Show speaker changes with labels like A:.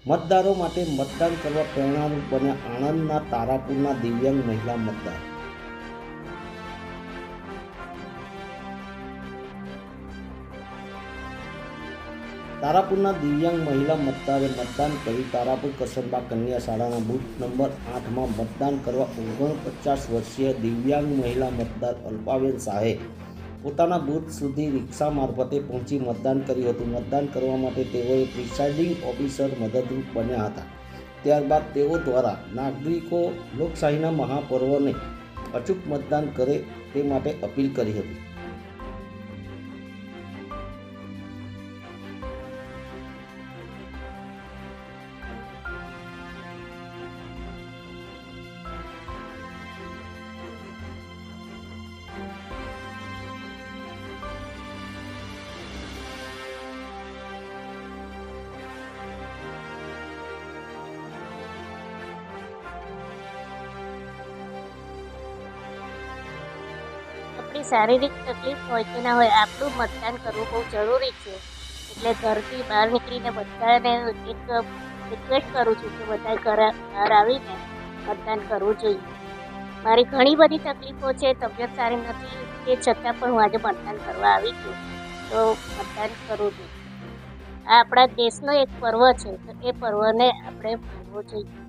A: મતદારો માટે મતદાન કરવા પ્રેરણારૂપ બન્યા આણંદના તારાપુરના દિવ્યાંગ મહિલા મતદાર. તારાપુરના દિવ્યાંગ મહિલા મતદારે મતદાન કરી તારાપુર કસરબા કન્યા શાળાના બૂથ નંબર 8માં મતદાન કરવા 49 વર્ષીય દિવ્યાંગ મહિલા મતદાર અલ્પાબેન શાહે પોતાના બૂથ સુધી રિક્ષા મારફતે પહોંચી મતદાન કર્યું હતું. મતદાન કરવા માટે તેઓએ પ્રિસાઇડિંગ ઓફિસર મદદરૂપ બન્યા હતા. ત્યારબાદ તેઓ દ્વારા નાગરિકો લોકશાહીના મહાપર્વને અચૂક મતદાન કરે તે માટે અપીલ કરી હતી.
B: આપણી શારીરિક તકલીફ હોય કે ના હોય, આપણું મતદાન કરવું બહુ જરૂરી છે. એટલે ઘરથી બહાર નીકળીને બધાને એક રિક્વેસ્ટ કરું છું કે બધા બહાર આવીને મતદાન કરવું જોઈએ. મારી ઘણી બધી તકલીફો છે, તબિયત સારી નથી, તે છતાં પણ હું આજે મતદાન કરવા આવી છું. તો મતદાન કરવું જોઈએ. આ આપણા દેશનો એક પર્વ છે, તો એ પર્વને આપણે માનવો જોઈએ.